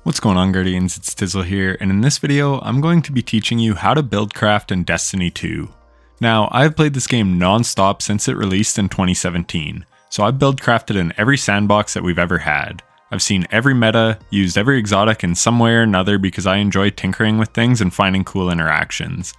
What's going on, Guardians? It's Tizzle here, and in this video, I'm going to be teaching you how to buildcraft in Destiny 2. Now, I've played this game non-stop since it released in 2017, so I've buildcrafted in every sandbox that we've ever had. I've seen every meta, used every exotic in some way or another because I enjoy tinkering with things and finding cool interactions.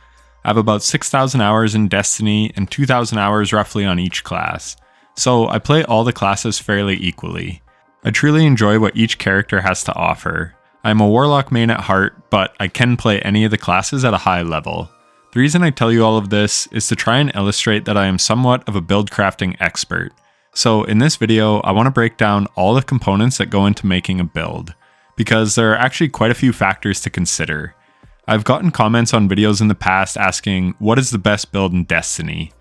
I have about 6,000 hours in Destiny and 2,000 hours roughly on each class, so I play all the classes fairly equally. I truly enjoy what each character has to offer. I'm a Warlock main at heart, but I can play any of the classes at a high level. The reason I tell you all of this is to try and illustrate that I am somewhat of a build crafting expert. So in this video, I want to break down all the components that go into making a build, because there are actually quite a few factors to consider. I've gotten comments on videos in the past asking, what is the best build in Destiny?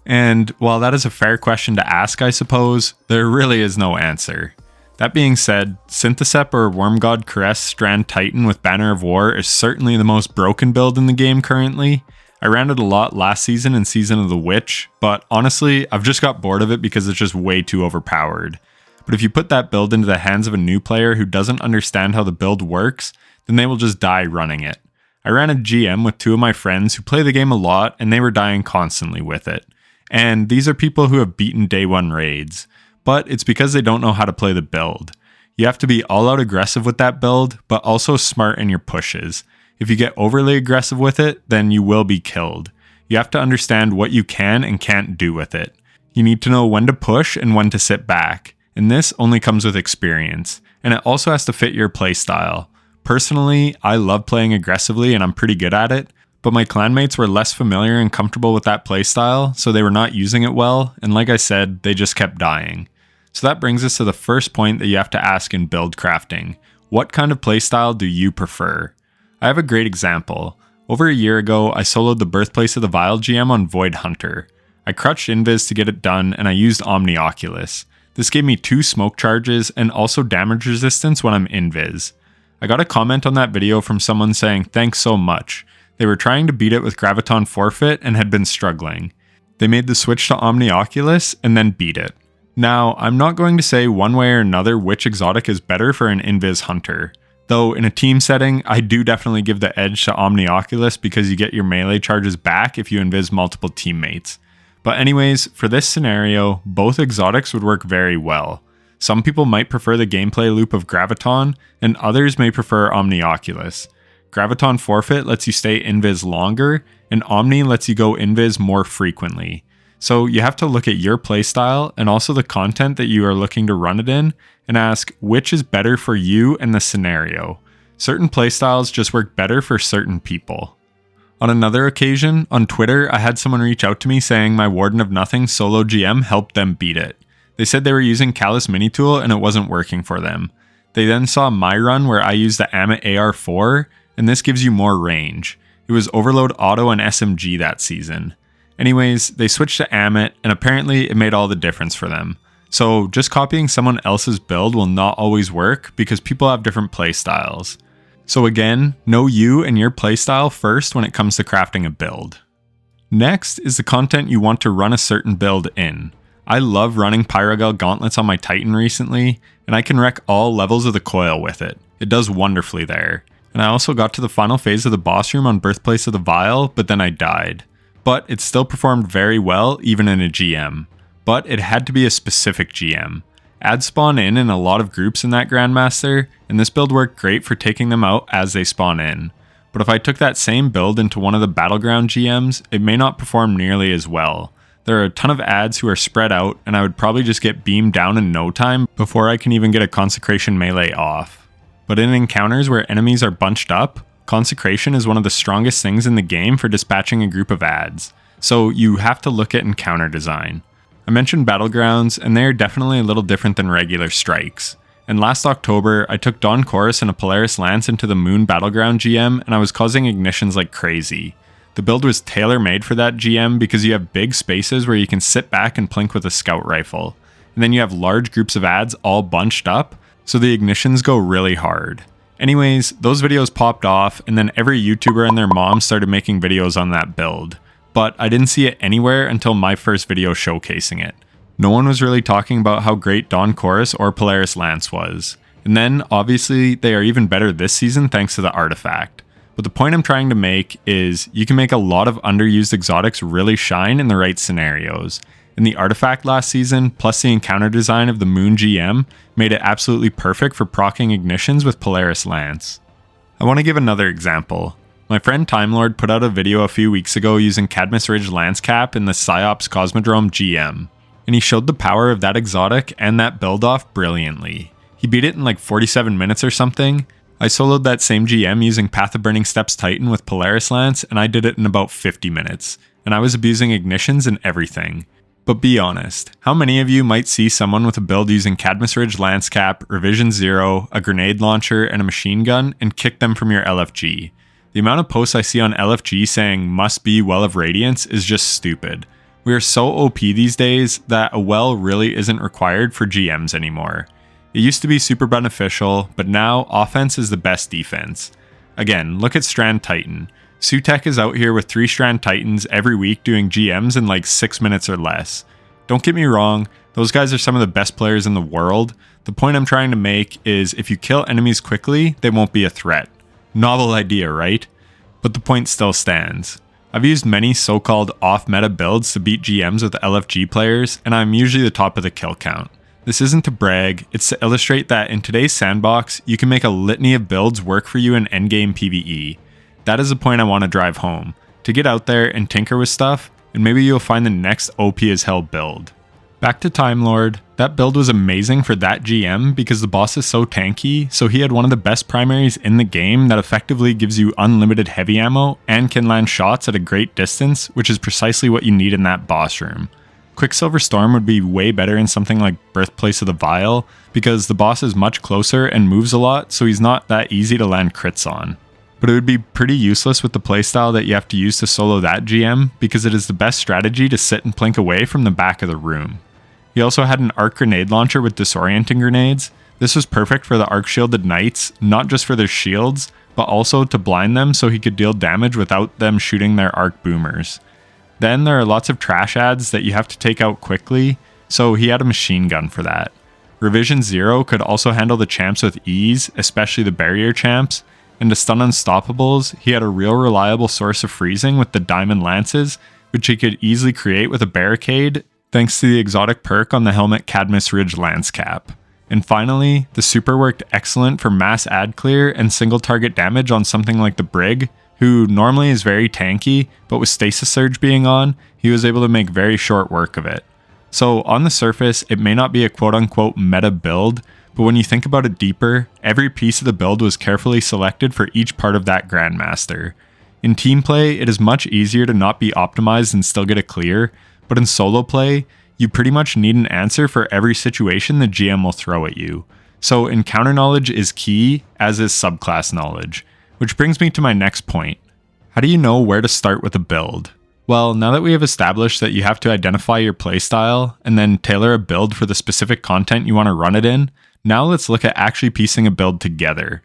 And while that is a fair question to ask, I suppose, there really is no answer. That being said, Synthesep or Wormgod Caress Strand Titan with Banner of War is certainly the most broken build in the game currently. I ran it a lot last season in Season of the Witch, but honestly, I've just got bored of it because it's just way too overpowered. But if you put that build into the hands of a new player who doesn't understand how the build works, then they will just die running it. I ran a GM with two of my friends who play the game a lot and they were dying constantly with it. And these are people who have beaten day one raids. But it's because they don't know how to play the build. You have to be all out aggressive with that build, but also smart in your pushes. If you get overly aggressive with it, then you will be killed. You have to understand what you can and can't do with it. You need to know when to push and when to sit back, and this only comes with experience, and it also has to fit your playstyle. Personally, I love playing aggressively and I'm pretty good at it, but my clanmates were less familiar and comfortable with that playstyle, so they were not using it well, and like I said, they just kept dying. So that brings us to the first point that you have to ask in build crafting. What kind of playstyle do you prefer? I have a great example. Over a year ago, I soloed the Birthplace of the Vile GM on Void Hunter. I crutched Invis to get it done and I used Omnioculus. This gave me 2 smoke charges and also damage resistance when I'm Invis. I got a comment on that video from someone saying thanks so much. They were trying to beat it with Graviton Forfeit and had been struggling. They made the switch to Omnioculus and then beat it. Now, I'm not going to say one way or another which exotic is better for an Invis hunter, though in a team setting, I do definitely give the edge to Omnioculus because you get your melee charges back if you invis multiple teammates. But anyways, for this scenario, both exotics would work very well. Some people might prefer the gameplay loop of Graviton, and others may prefer Omnioculus. Graviton Forfeit lets you stay invis longer, and Omni lets you go invis more frequently. So you have to look at your playstyle and also the content that you are looking to run it in and ask which is better for you and the scenario. Certain playstyles just work better for certain people. On another occasion, on Twitter, I had someone reach out to me saying my Warden of Nothing solo GM helped them beat it. They said they were using Callus Minitool and it wasn't working for them. They then saw my run where I used the Amit AR4 and this gives you more range. It was Overload Auto and SMG that season. Anyways, they switched to Amit, and apparently it made all the difference for them. So just copying someone else's build will not always work because people have different playstyles. So again, know you and your playstyle first when it comes to crafting a build. Next is the content you want to run a certain build in. I love running Pyrogel gauntlets on my Titan recently, and I can wreck all levels of the coil with it. It does wonderfully there. And I also got to the final phase of the boss room on Birthplace of the Vile, but then I died. But it still performed very well even in a GM. But it had to be a specific GM. Ads spawn in a lot of groups in that Grandmaster, and this build worked great for taking them out as they spawn in. But if I took that same build into one of the Battleground GMs, it may not perform nearly as well. There are a ton of ads who are spread out, and I would probably just get beamed down in no time before I can even get a Consecration melee off. But in encounters where enemies are bunched up, Consecration is one of the strongest things in the game for dispatching a group of ads, so you have to look at encounter design. I mentioned Battlegrounds, and they are definitely a little different than regular strikes. And last October, I took Dawn Chorus and a Polaris Lance into the Moon Battleground GM, and I was causing ignitions like crazy. The build was tailor-made for that GM because you have big spaces where you can sit back and plink with a scout rifle. And then you have large groups of ads all bunched up, so the ignitions go really hard. Anyways, those videos popped off, and then every YouTuber and their mom started making videos on that build. But I didn't see it anywhere until my first video showcasing it. No one was really talking about how great Dawn Chorus or Polaris Lance was. And then, obviously, they are even better this season thanks to the artifact. But the point I'm trying to make is you can make a lot of underused exotics really shine in the right scenarios. And the artifact last season, plus the encounter design of the Moon GM, made it absolutely perfect for proccing ignitions with Polaris Lance. I want to give another example. My friend Time Lord put out a video a few weeks ago using Cadmus Ridge Lance Cap in the Psyops Cosmodrome GM. And he showed the power of that exotic and that build off brilliantly. He beat it in like 47 minutes or something. I soloed that same GM using Path of Burning Steps Titan with Polaris Lance, and I did it in about 50 minutes. And I was abusing ignitions and everything. But be honest, how many of you might see someone with a build using Cadmus Ridge Lance Cap, Revision 0, a grenade launcher, and a machine gun, and kick them from your LFG? The amount of posts I see on LFG saying must be Well of Radiance is just stupid. We are so OP these days that a well really isn't required for GMs anymore. It used to be super beneficial, but now offense is the best defense. Again, look at Strand Titan. Sutek is out here with 3 Strand Titans every week doing GMs in like 6 minutes or less. Don't get me wrong, those guys are some of the best players in the world. The point I'm trying to make is if you kill enemies quickly, they won't be a threat. Novel idea, right? But the point still stands. I've used many so-called off-meta builds to beat GMs with LFG players, and I'm usually the top of the kill count. This isn't to brag, it's to illustrate that in today's sandbox, you can make a litany of builds work for you in endgame PvE. That is the point I want to drive home, to get out there and tinker with stuff, and maybe you'll find the next OP as hell build. Back to Time Lord, that build was amazing for that GM because the boss is so tanky, so he had one of the best primaries in the game that effectively gives you unlimited heavy ammo and can land shots at a great distance, which is precisely what you need in that boss room. Quicksilver Storm would be way better in something like Birthplace of the Vile, because the boss is much closer and moves a lot, so he's not that easy to land crits on. But it would be pretty useless with the playstyle that you have to use to solo that GM, because it is the best strategy to sit and plink away from the back of the room. He also had an arc grenade launcher with disorienting grenades. This was perfect for the arc shielded knights, not just for their shields, but also to blind them so he could deal damage without them shooting their arc boomers. Then there are lots of trash ads that you have to take out quickly, so he had a machine gun for that. Revision 0 could also handle the champs with ease, especially the barrier champs, and to stun unstoppables, he had a real reliable source of freezing with the diamond lances, which he could easily create with a barricade, thanks to the exotic perk on the helmet Cadmus Ridge Lance Cap. And finally, the super worked excellent for mass ad clear and single target damage on something like the Brig, who normally is very tanky, but with Stasis Surge being on, he was able to make very short work of it. So on the surface, it may not be a quote-unquote meta build, but when you think about it deeper, every piece of the build was carefully selected for each part of that Grandmaster. In team play, it is much easier to not be optimized and still get a clear, but in solo play, you pretty much need an answer for every situation the GM will throw at you. So encounter knowledge is key, as is subclass knowledge. Which brings me to my next point. How do you know where to start with a build? Well, now that we have established that you have to identify your playstyle and then tailor a build for the specific content you want to run it in, now let's look at actually piecing a build together.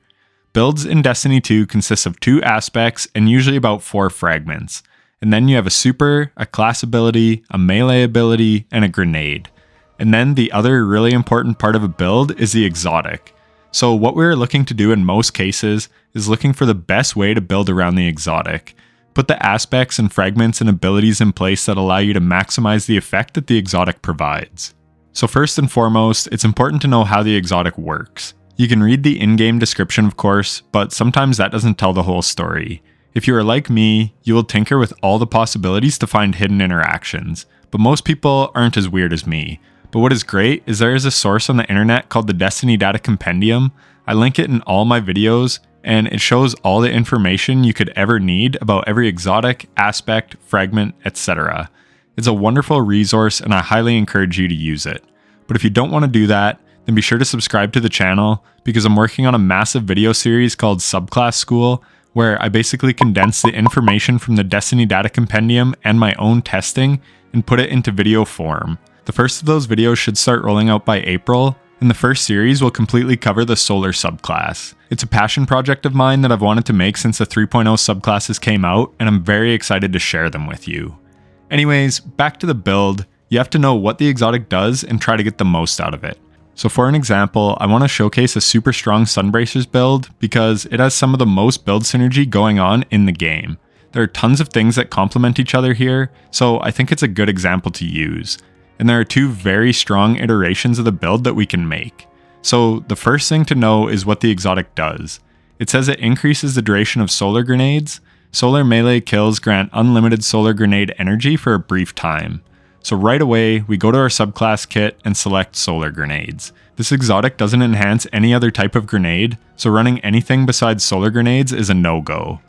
Builds in Destiny 2 consist of 2 aspects and usually about 4 fragments. And then you have a super, a class ability, a melee ability, and a grenade. And then the other really important part of a build is the exotic. So what we're looking to do in most cases is looking for the best way to build around the exotic. Put the aspects and fragments and abilities in place that allow you to maximize the effect that the exotic provides. So first and foremost, it's important to know how the exotic works. You can read the in-game description of course, but sometimes that doesn't tell the whole story. If you are like me, you will tinker with all the possibilities to find hidden interactions, but most people aren't as weird as me. But what is great is there is a source on the internet called the Destiny Data Compendium. I link it in all my videos, and it shows all the information you could ever need about every exotic, aspect, fragment, etc. It's a wonderful resource and I highly encourage you to use it. But if you don't want to do that, then be sure to subscribe to the channel because I'm working on a massive video series called Subclass School, where I basically condense the information from the Destiny Data Compendium and my own testing and put it into video form. The first of those videos should start rolling out by April, and the first series will completely cover the Solar subclass. It's a passion project of mine that I've wanted to make since the 3.0 subclasses came out, and I'm very excited to share them with you. Anyways, back to the build, you have to know what the exotic does and try to get the most out of it. So for an example, I want to showcase a super strong Sunbracers build because it has some of the most build synergy going on in the game. There are tons of things that complement each other here, so I think it's a good example to use. And there are two very strong iterations of the build that we can make. So the first thing to know is what the exotic does. It says it increases the duration of solar grenades. Solar melee kills grant unlimited solar grenade energy for a brief time. So right away, we go to our subclass kit and select solar grenades. This exotic doesn't enhance any other type of grenade, so running anything besides solar grenades is a no-go.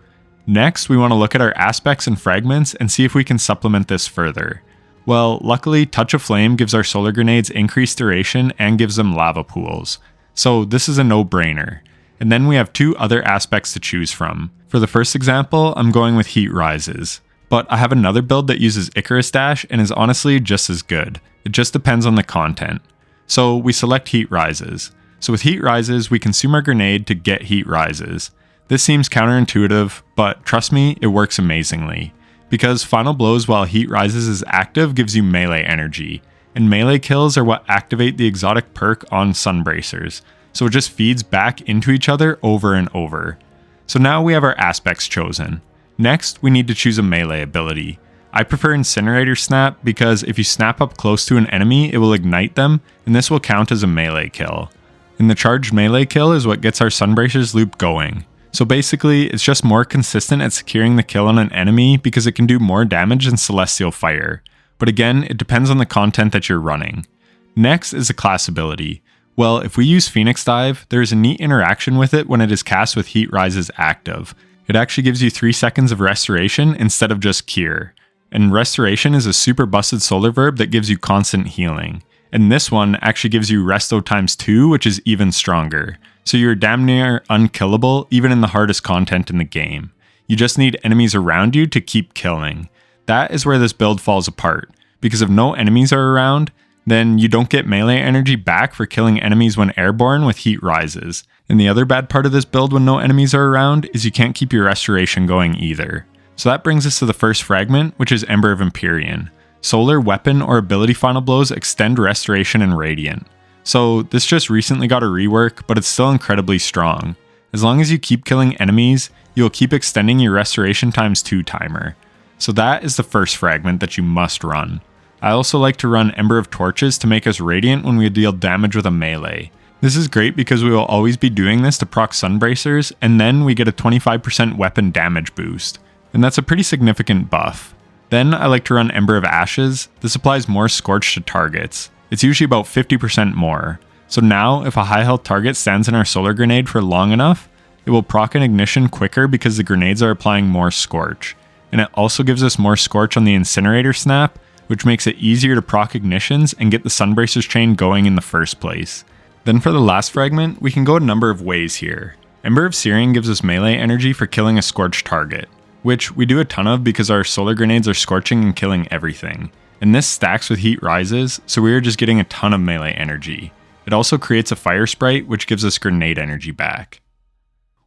Next, we want to look at our aspects and fragments and see if we can supplement this further. Well, luckily, Touch of Flame gives our solar grenades increased duration and gives them lava pools. So this is a no-brainer. And then we have two other aspects to choose from. For the first example, I'm going with Heat Rises. But I have another build that uses Icarus Dash and is honestly just as good. It just depends on the content. So we select Heat Rises. So with Heat Rises, we consume our grenade to get Heat Rises. This seems counterintuitive, but trust me, it works amazingly. Because Final Blows while Heat Rises is active gives you melee energy, and melee kills are what activate the exotic perk on Sunbracers, so it just feeds back into each other over and over. So now we have our aspects chosen. Next, we need to choose a melee ability. I prefer Incinerator Snap because if you snap up close to an enemy, it will ignite them, and this will count as a melee kill. And the charged melee kill is what gets our Sunbracers loop going. So basically, it's just more consistent at securing the kill on an enemy because it can do more damage than Celestial Fire. But again, it depends on the content that you're running. Next is a class ability. Well, if we use Phoenix Dive, there is a neat interaction with it when it is cast with Heat Rises active. It actually gives you 3 seconds of restoration instead of just cure. And restoration is a super busted solar verb that gives you constant healing. And this one actually gives you resto times 2, which is even stronger. So you're damn near unkillable even in the hardest content in the game. You just need enemies around you to keep killing. That is where this build falls apart. Because if no enemies are around, then you don't get melee energy back for killing enemies when airborne with Heat Rises. And the other bad part of this build when no enemies are around is you can't keep your restoration going either. So that brings us to the first fragment, which is Ember of Empyrean. Solar, weapon, or ability final blows extend restoration and radiant. So this just recently got a rework, but it's still incredibly strong. As long as you keep killing enemies, you'll keep extending your restoration times 2 timer. So that is the first fragment that you must run. I also like to run Ember of Torches to make us radiant when we deal damage with a melee. This is great because we will always be doing this to proc Sunbracers, and then we get a 25% weapon damage boost. And that's a pretty significant buff. Then I like to run Ember of Ashes. This applies more Scorch to targets. It's usually about 50% more. So now, if a high health target stands in our solar grenade for long enough, it will proc an ignition quicker because the grenades are applying more Scorch. And it also gives us more Scorch on the Incinerator Snap, which makes it easier to proc ignitions and get the Sunbracers chain going in the first place. Then for the last fragment, we can go a number of ways here. Ember of Searing gives us melee energy for killing a scorched target, which we do a ton of because our solar grenades are scorching and killing everything. And this stacks with Heat Rises, so we are just getting a ton of melee energy. It also creates a fire sprite, which gives us grenade energy back.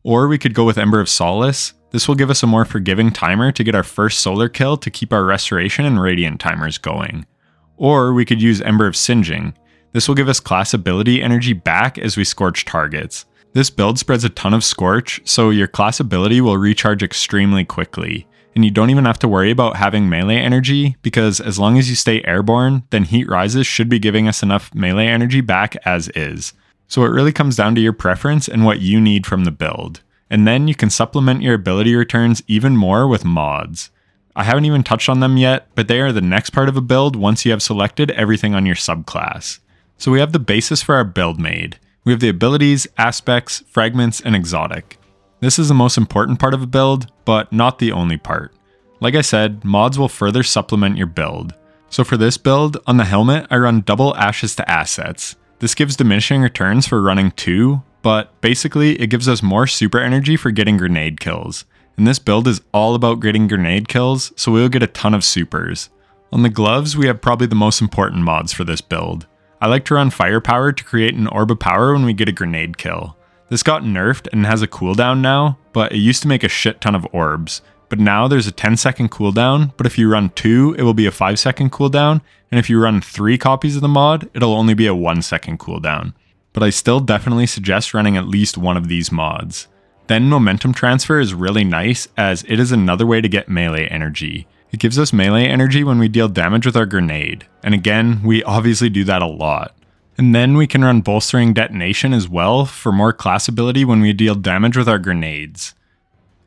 Or we could go with Ember of Solace. This will give us a more forgiving timer to get our first solar kill to keep our restoration and radiant timers going. Or we could use Ember of Singeing. This will give us class ability energy back as we scorch targets. This build spreads a ton of Scorch, so your class ability will recharge extremely quickly. And you don't even have to worry about having melee energy, because as long as you stay airborne, then Heat Rises should be giving us enough melee energy back as is. So it really comes down to your preference and what you need from the build. And then you can supplement your ability returns even more with mods. I haven't even touched on them yet, but they are the next part of a build once you have selected everything on your subclass. So we have the basis for our build made. We have the abilities, aspects, fragments, and exotic. This is the most important part of a build, but not the only part. Like I said, mods will further supplement your build. So for this build, on the helmet, I run double ashes to assets. This gives diminishing returns for running 2, but basically it gives us more super energy for getting grenade kills. And this build is all about getting grenade kills, so we'll get a ton of supers. On the gloves, we have probably the most important mods for this build. I like to run Firepower to create an orb of power when we get a grenade kill. This got nerfed and has a cooldown now, but it used to make a shit ton of orbs, but now there's a 10-second cooldown, but if you run 2, it will be a 5-second cooldown, and if you run 3 copies of the mod, it'll only be a 1-second cooldown. But I still definitely suggest running at least one of these mods. Then momentum transfer is really nice, as it is another way to get melee energy. It gives us melee energy when we deal damage with our grenade, and again, we obviously do that a lot. And then we can run bolstering detonation as well for more class ability when we deal damage with our grenades.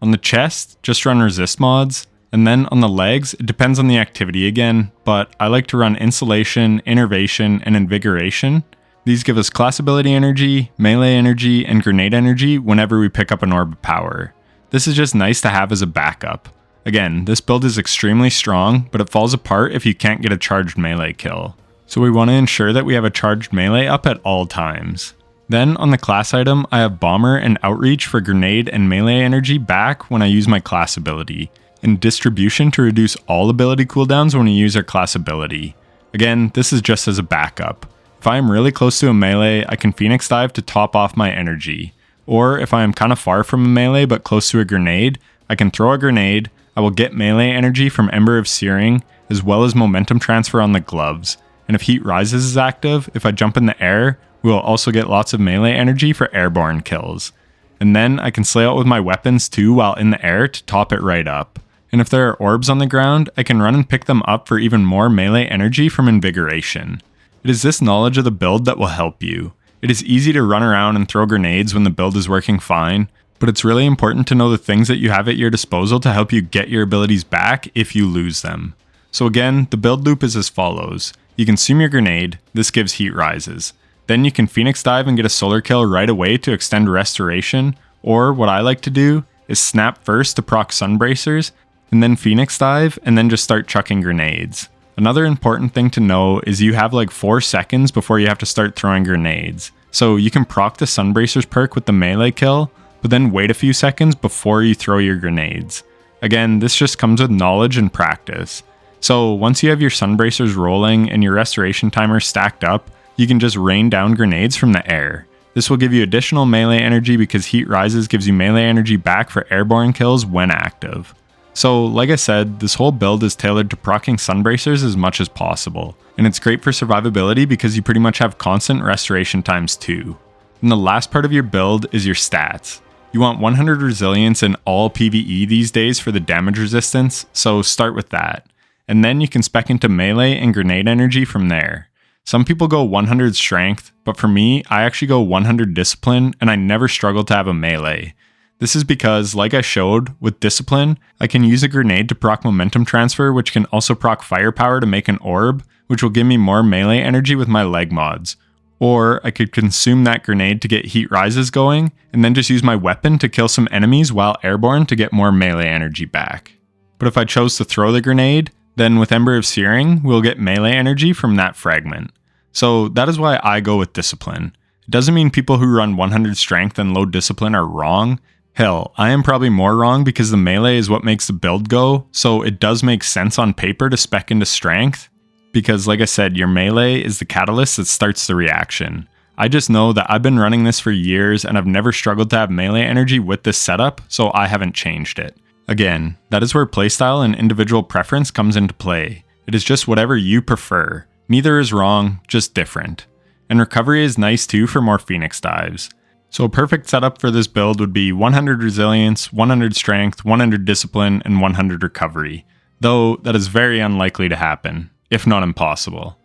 On the chest, just run resist mods, and then on the legs, it depends on the activity again, but I like to run insulation, innervation, and invigoration. These give us class ability energy, melee energy, and grenade energy whenever we pick up an orb of power. This is just nice to have as a backup. Again, this build is extremely strong, but it falls apart if you can't get a charged melee kill. So we want to ensure that we have a charged melee up at all times. Then on the class item, I have Bomber and Outreach for grenade and melee energy back when I use my class ability, and Distribution to reduce all ability cooldowns when we use our class ability. Again, this is just as a backup. If I am really close to a melee, I can Phoenix Dive to top off my energy. Or if I am kind of far from a melee but close to a grenade, I can throw a grenade, I will get melee energy from Ember of Searing, as well as momentum transfer on the gloves. And if Heat Rises is active, if I jump in the air, we will also get lots of melee energy for airborne kills. And then I can slay out with my weapons too while in the air to top it right up. And if there are orbs on the ground, I can run and pick them up for even more melee energy from Invigoration. It is this knowledge of the build that will help you. It is easy to run around and throw grenades when the build is working fine, but it's really important to know the things that you have at your disposal to help you get your abilities back if you lose them. So again, the build loop is as follows. You consume your grenade, this gives Heat Rises. Then you can Phoenix Dive and get a solar kill right away to extend Restoration, or what I like to do is snap first to proc Sunbracers, and then Phoenix Dive, and then just start chucking grenades. Another important thing to know is you have like 4 seconds before you have to start throwing grenades. So you can proc the Sunbracers perk with the melee kill, but then wait a few seconds before you throw your grenades. Again, this just comes with knowledge and practice. So once you have your Sunbracers rolling and your restoration timer stacked up, you can just rain down grenades from the air. This will give you additional melee energy because Heat Rises gives you melee energy back for airborne kills when active. So like I said, this whole build is tailored to proccing Sunbracers as much as possible, and it's great for survivability because you pretty much have constant restoration times too. And the last part of your build is your stats. You want 100 resilience in all PvE these days for the damage resistance, so start with that. And then you can spec into melee and grenade energy from there. Some people go 100 strength, but for me, I actually go 100 discipline and I never struggle to have a melee. This is because, like I showed, with Discipline, I can use a grenade to proc Momentum Transfer, which can also proc Firepower to make an orb, which will give me more melee energy with my leg mods. Or I could consume that grenade to get Heat Rises going, and then just use my weapon to kill some enemies while airborne to get more melee energy back. But if I chose to throw the grenade, then with Ember of Searing, we'll get melee energy from that fragment. So that is why I go with Discipline. It doesn't mean people who run 100 strength and low discipline are wrong. Hell, I am probably more wrong because the melee is what makes the build go, so it does make sense on paper to spec into strength, because like I said, your melee is the catalyst that starts the reaction. I just know that I've been running this for years and I've never struggled to have melee energy with this setup, so I haven't changed it. Again, that is where playstyle and individual preference comes into play. It is just whatever you prefer. Neither is wrong, just different. And recovery is nice too for more Phoenix Dives. So a perfect setup for this build would be 100 resilience, 100 strength, 100 discipline, and 100 recovery. Though that is very unlikely to happen, if not impossible.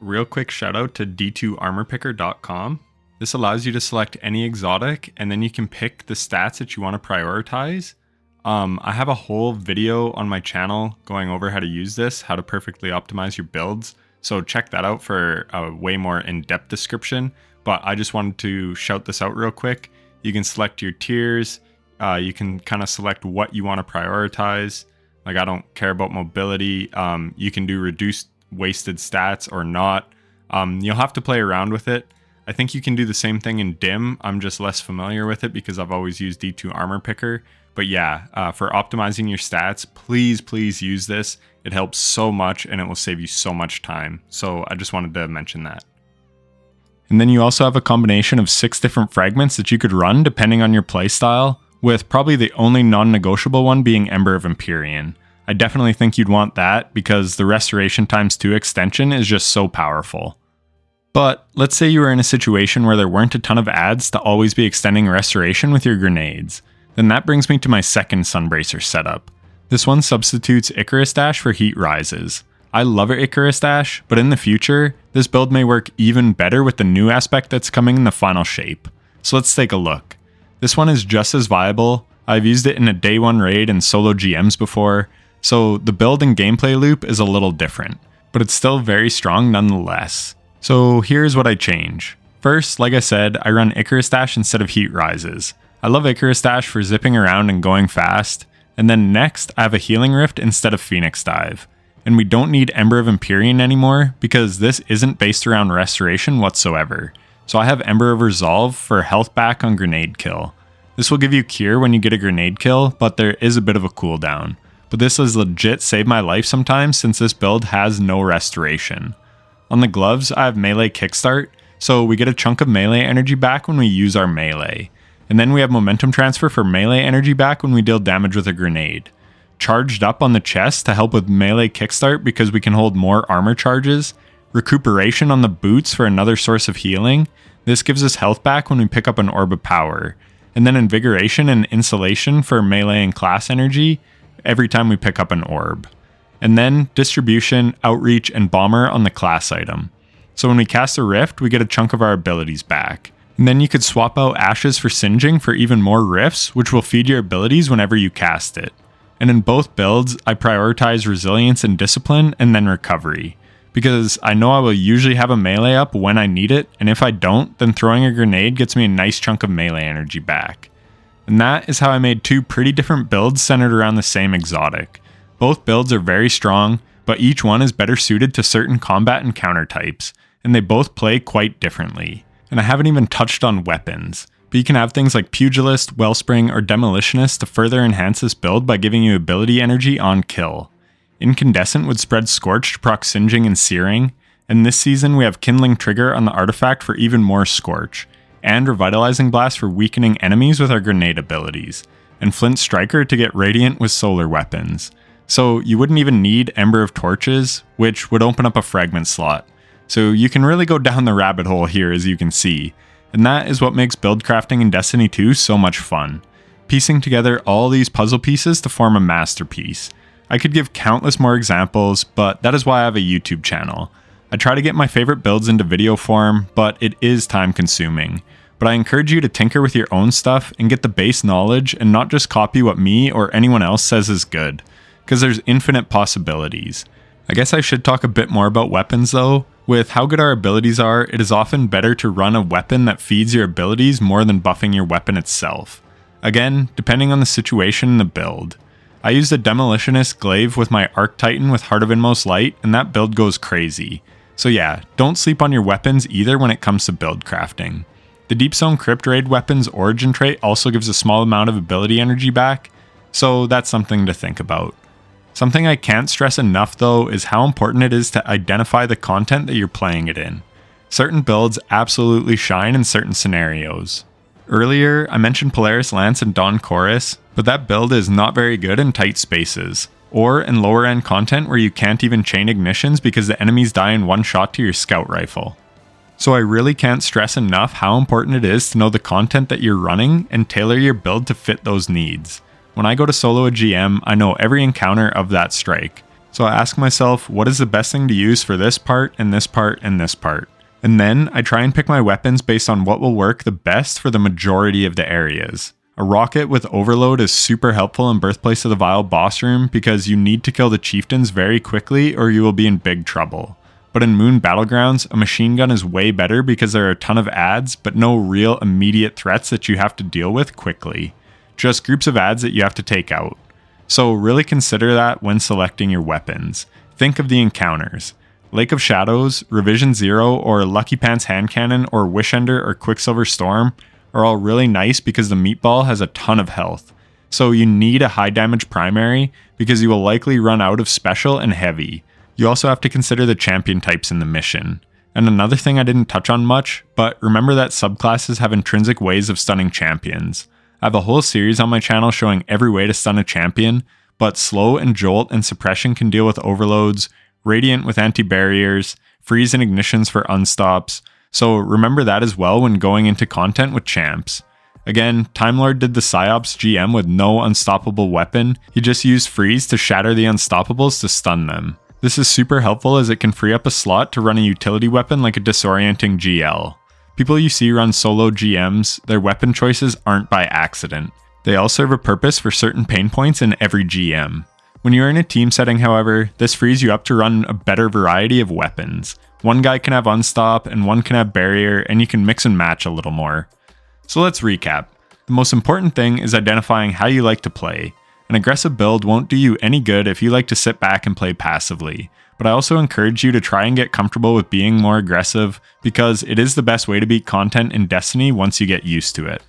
Real quick shout out to d2armorpicker.com. This allows you to select any exotic and then you can pick the stats that you want to prioritize. I have a whole video on my channel going over how to use this, how to perfectly optimize your builds. So check that out for a way more in-depth description. But I just wanted to shout this out real quick. You can select your tiers. You can kind of select what you want to prioritize. Like I don't care about mobility. You can do reduced wasted stats or not. You'll have to play around with it. I think you can do the same thing in dim. I'm just less familiar with it because I've always used D2 Armor Picker. But yeah, for optimizing your stats, please use this. It helps so much and it will save you so much time. So I just wanted to mention that. And then you also have a combination of 6 different fragments that you could run depending on your playstyle. with probably the only non-negotiable one being Ember of Empyrean. I definitely think you'd want that because the Restoration ×2 extension is just so powerful. But let's say you were in a situation where there weren't a ton of ads to always be extending Restoration with your grenades. Then that brings me to my second Sunbracer setup. This one substitutes Icarus Dash for Heat Rises. I love Icarus Dash, but in the future, this build may work even better with the new aspect that's coming in the final shape. So let's take a look. This one is just as viable. I've used it in a day 1 raid and solo GMs before, so the build and gameplay loop is a little different, but it's still very strong nonetheless. So here's what I change. First, like I said, I run Icarus Dash instead of Heat Rises. I love Icarus Dash for zipping around and going fast, and then next I have a Healing Rift instead of Phoenix Dive. And we don't need Ember of Empyrean anymore because this isn't based around Restoration whatsoever. So I have Ember of Resolve for health back on grenade kill. This will give you cure when you get a grenade kill, but there is a bit of a cooldown. But this has legit saved my life sometimes since this build has no Restoration. On the gloves, I have melee kickstart, so we get a chunk of melee energy back when we use our melee. And then we have momentum transfer for melee energy back when we deal damage with a grenade. Charged up on the chest to help with melee kickstart because we can hold more armor charges. Recuperation on the boots for another source of healing. This gives us health back when we pick up an orb of power. And then invigoration and insulation for melee and class energy every time we pick up an orb. And then distribution, outreach, and bomber on the class item. So when we cast a rift, we get a chunk of our abilities back. And then you could swap out ashes for singeing for even more rifts, which will feed your abilities whenever you cast it. And in both builds, I prioritize resilience and discipline and then recovery. Because I know I will usually have a melee up when I need it, and if I don't, then throwing a grenade gets me a nice chunk of melee energy back. And that is how I made 2 pretty different builds centered around the same exotic. Both builds are very strong, but each one is better suited to certain combat and counter types, and they both play quite differently. And I haven't even touched on weapons. But you can have things like Pugilist, Wellspring, or Demolitionist to further enhance this build by giving you ability energy on kill. Incandescent would spread Scorch to proc Singeing and Searing, and this season we have Kindling Trigger on the artifact for even more Scorch, and Revitalizing Blast for weakening enemies with our grenade abilities, and Flint Striker to get Radiant with solar weapons. So you wouldn't even need Ember of Torches, which would open up a fragment slot. So you can really go down the rabbit hole here, as you can see. And that is what makes build crafting in Destiny 2 so much fun. Piecing together all these puzzle pieces to form a masterpiece. I could give countless more examples, but that is why I have a YouTube channel. I try to get my favorite builds into video form, but it is time consuming. But I encourage you to tinker with your own stuff and get the base knowledge and not just copy what me or anyone else says is good, because there's infinite possibilities. I guess I should talk a bit more about weapons though. With how good our abilities are, it is often better to run a weapon that feeds your abilities more than buffing your weapon itself. Again, depending on the situation and the build. I used a Demolitionist glaive with my Arc Titan with Heart of Inmost Light, and that build goes crazy. So yeah, don't sleep on your weapons either when it comes to build crafting. The Deep Zone Crypt Raid weapon's origin trait also gives a small amount of ability energy back, so that's something to think about. Something I can't stress enough though is how important it is to identify the content that you're playing it in. Certain builds absolutely shine in certain scenarios. Earlier, I mentioned Polaris Lance and Dawn Chorus, but that build is not very good in tight spaces, or in lower end content where you can't even chain ignitions because the enemies die in one shot to your scout rifle. So I really can't stress enough how important it is to know the content that you're running and tailor your build to fit those needs. When I go to solo a GM, I know every encounter of that strike. So I ask myself, what is the best thing to use for this part and this part and this part? And then I try and pick my weapons based on what will work the best for the majority of the areas. A rocket with overload is super helpful in Birthplace of the Vile boss room because you need to kill the chieftains very quickly or you will be in big trouble. But in Moon Battlegrounds, a machine gun is way better because there are a ton of ads, but no real immediate threats that you have to deal with quickly. Just groups of ads that you have to take out. So really consider that when selecting your weapons. Think of the encounters. Lake of Shadows, Revision Zero, or Lucky Pants Hand Cannon, or Wishender, or Quicksilver Storm are all really nice because the meatball has a ton of health. So you need a high damage primary because you will likely run out of special and heavy. You also have to consider the champion types in the mission. And another thing I didn't touch on much, but remember that subclasses have intrinsic ways of stunning champions. I have a whole series on my channel showing every way to stun a champion, but Slow and Jolt and Suppression can deal with overloads, Radiant with anti-barriers, Freeze and Ignitions for unstops, so remember that as well when going into content with champs. Again, Time Lord did the Psyops GM with no unstoppable weapon, he just used Freeze to shatter the unstoppables to stun them. This is super helpful as it can free up a slot to run a utility weapon like a disorienting GL. People you see run solo GMs, their weapon choices aren't by accident. They all serve a purpose for certain pain points in every GM. When you're in a team setting, however, this frees you up to run a better variety of weapons. One guy can have unstop and one can have barrier, and you can mix and match a little more. So let's recap. The most important thing is identifying how you like to play. An aggressive build won't do you any good if you like to sit back and play passively, but I also encourage you to try and get comfortable with being more aggressive because it is the best way to beat content in Destiny once you get used to it.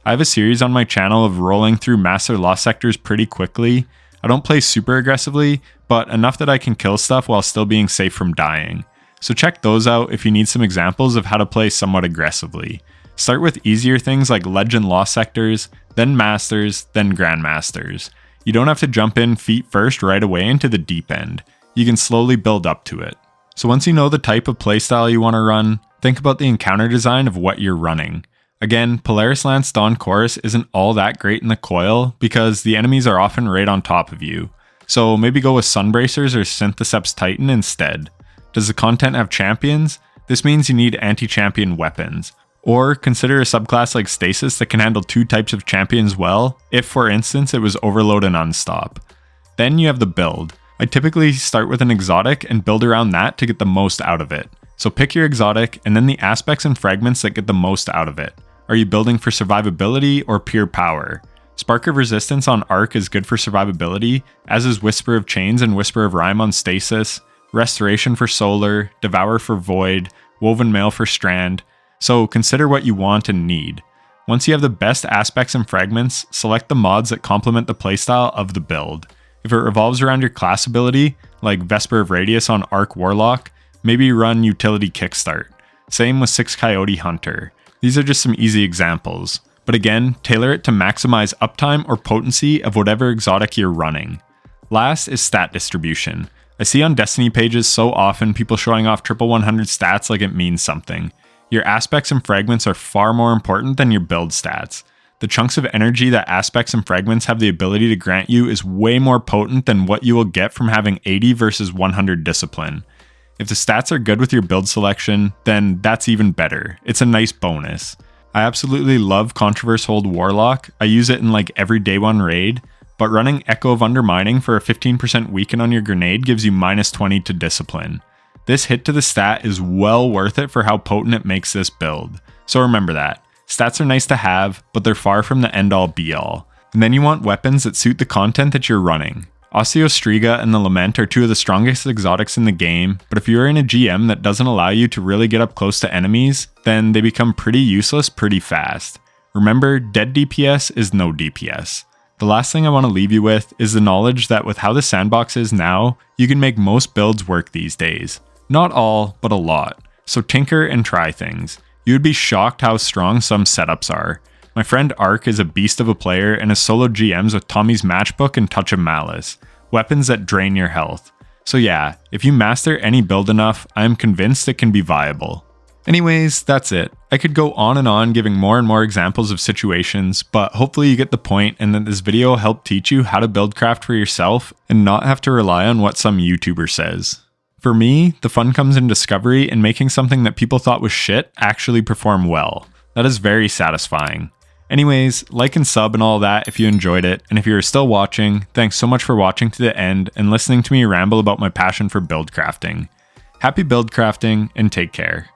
I have a series on my channel of rolling through master lost sectors pretty quickly. I don't play super aggressively, but enough that I can kill stuff while still being safe from dying. So check those out if you need some examples of how to play somewhat aggressively. Start with easier things like Legend lost sectors, then Masters, then Grandmasters. You don't have to jump in feet first right away into the deep end. You can slowly build up to it. So once you know the type of playstyle you want to run, think about the encounter design of what you're running. Again, Polaris Lance Dawn Chorus isn't all that great in the coil because the enemies are often right on top of you. So maybe go with Sunbracers or Syntheseps Titan instead. Does the content have champions? This means you need anti-champion weapons. Or consider a subclass like Stasis that can handle two types of champions well, if for instance it was Overload and Unstop. Then you have the build. I typically start with an exotic and build around that to get the most out of it. So pick your exotic and then the aspects and fragments that get the most out of it. Are you building for survivability or pure power? Spark of Resistance on Arc is good for survivability, as is Whisper of Chains and Whisper of Rhyme on Stasis, Restoration for Solar, Devour for Void, Woven Mail for Strand, so consider what you want and need. Once you have the best aspects and fragments, select the mods that complement the playstyle of the build. If it revolves around your class ability, like Vesper of Radius on Arc Warlock, maybe run Utility Kickstart. Same with 6 Coyote Hunter. These are just some easy examples, but again, tailor it to maximize uptime or potency of whatever exotic you're running. Last is stat distribution. I see on Destiny pages so often people showing off triple 100 stats like it means something. Your aspects and fragments are far more important than your build stats. The chunks of energy that aspects and fragments have the ability to grant you is way more potent than what you will get from having 80 versus 100 discipline. If the stats are good with your build selection, then that's even better. It's a nice bonus. I absolutely love Controverse Hold Warlock. I use it in like every day one raid, but running Echo of Undermining for a 15% weaken on your grenade gives you -20 to discipline. This hit to the stat is well worth it for how potent it makes this build. So remember that. Stats are nice to have, but they're far from the end all be all. And then you want weapons that suit the content that you're running. Osteostriga and the Lament are two of the strongest exotics in the game, but if you're in a GM that doesn't allow you to really get up close to enemies, then they become pretty useless pretty fast. Remember, dead DPS is no DPS. The last thing I want to leave you with is the knowledge that with how the sandbox is now, you can make most builds work these days. Not all, but a lot. So tinker and try things. You would be shocked how strong some setups are. My friend Ark is a beast of a player and has solo GMs with Tommy's Matchbook and Touch of Malice, weapons that drain your health. So yeah, if you master any build enough, I am convinced it can be viable. Anyways, that's it. I could go on and on giving more and more examples of situations, but hopefully you get the point and that this video helped teach you how to build craft for yourself and not have to rely on what some YouTuber says. For me, the fun comes in discovery and making something that people thought was shit actually perform well. That is very satisfying. Anyways, like and sub and all that if you enjoyed it, and if you're still watching, thanks so much for watching to the end and listening to me ramble about my passion for build crafting. Happy build crafting and take care.